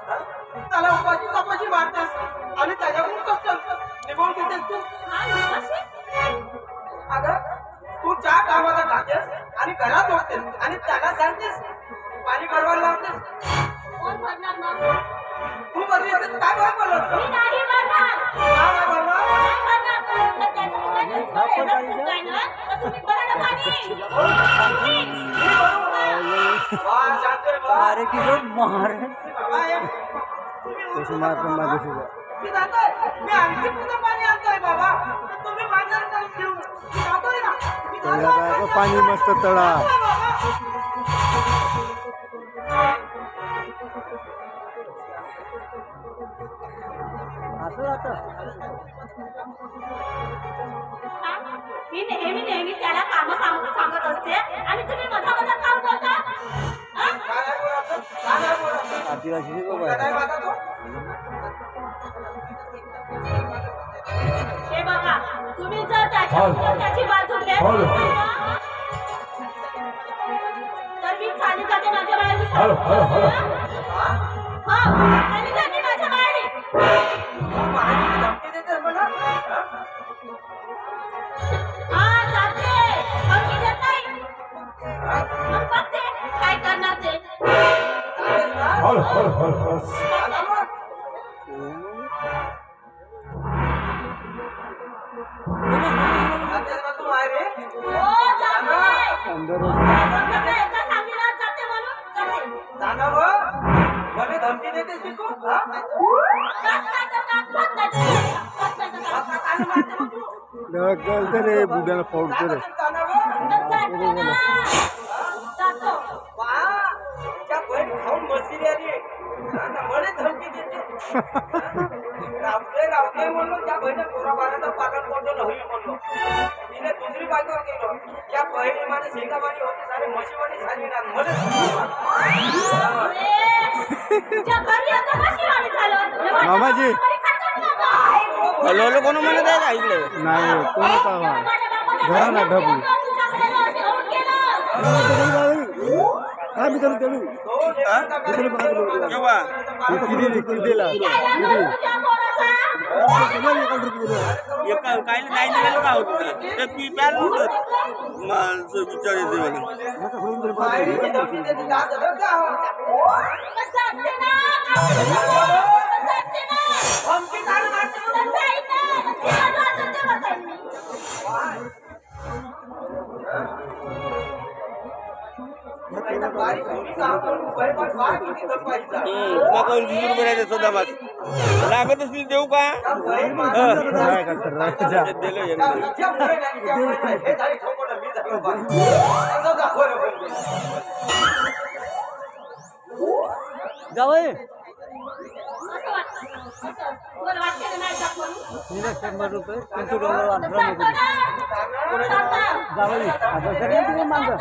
त्याला उपाशी तपाशी वाटतेस आणि त्याच्याकडून कष्ट निघून घेतेस तू. अगं तू ज्या कामाला जातेस आणि घरात होतेस आणि त्याला सांगतेस पाणी भरवायला लावतेस. कोण भरणार मग? तू भरली असेल काय काय बोलत? मी नाही भरणार. काय भरणार? नाही भरणार. तर त्याचं तुम्हाला एवढंच खूप आहे ना, तर तुम्ही भरा ना पाणी. वाह शांते वाह. अरे किलो मार तुम्ही तसं मार पण माझ्या सुद्धा मी जातोय. मी आणखी तुझं पाणी आणतोय बाबा. तर तुम्ही बाजार करून घेऊन मी जातोय ना. मी त्याला काय पाणी मस्त तळा. असं आता मी नेहमी त्याला काम सांगत असते आणि तुम्ही मधा काम बोलता. काय बोलायचं? काय बोलायचं? आदिवासी बाबा काय वागा तू? हे बघा तुम्ही जर त्याची बाजू घेत नसाल ना, तर मी खाली जाते माझ्या बाहेर. खाली जाते माझ्या बाहेर. पाणी धमकी देतेस मला? हा जाते. धमकी देत नाही. मग बघते काय करणार ते. चालेल ना? आता मग. जातेस ना तू माहेरी? हो जाते. अंदर एकदा सांगितलं जाते म्हणून जाते. जाना मग. मला धमकी देतेस की तू? हा? कळतं रे बुड्याला पावडतो रे. जाना मग. वाह, त्या बहीण खाऊन बसली आली. आता मला धमकी देते. रावते म्हणलो त्या बहिणी पोराबाराचा पागल कोणतं होईल म्हणलो. तिने दुसरी बायको केलं. त्या बहिणी माझ्या शेतावाणी होती सारी म्हशीवाणी झाली ना. मामाजी हॅलो कोण म्हणत आहे का इकडे? नाही कोण घरा ना ढबू काय मी करू करू कितीला काय नाही दिलेलं का होतं ते पी प्याल नव्हतं माणसं विचार येते स्वतः बस लागत असतील देऊ का जावय ₹100 जावई आता सगळ्यांनी मागं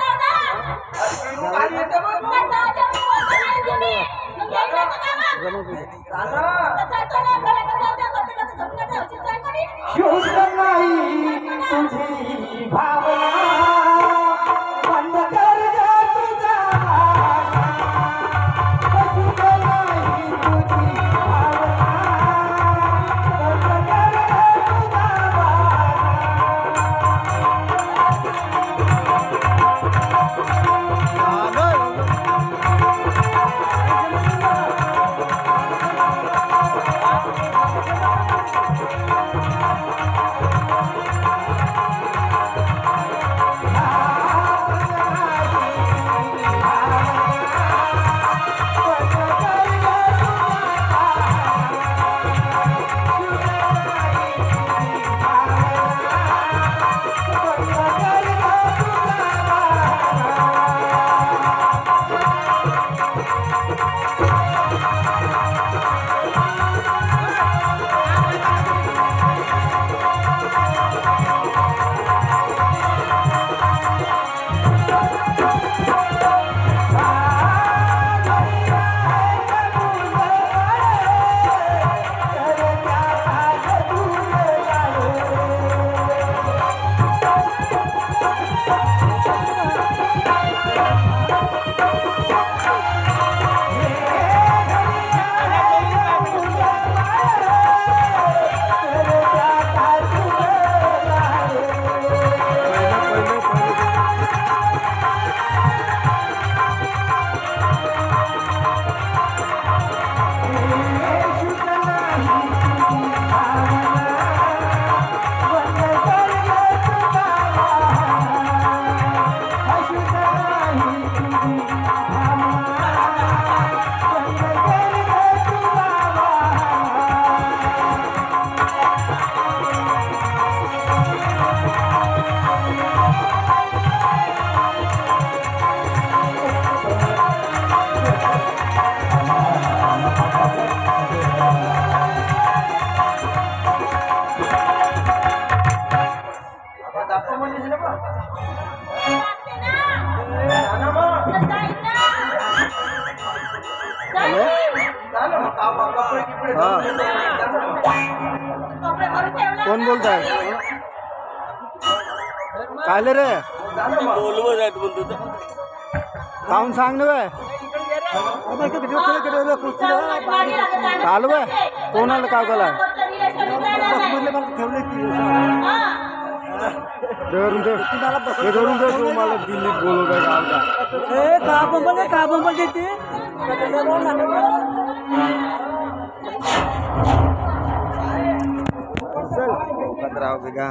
हा कपडे भरून ठेवले कोण बोलताय कायले रे बोलवत आहेत बोलतो तर. काहून सांग ना बे चालू बे कोणाला काय केला धरून दे हे धरून दे तू मला दिल्लीत बोलवत आहे का चल 15 का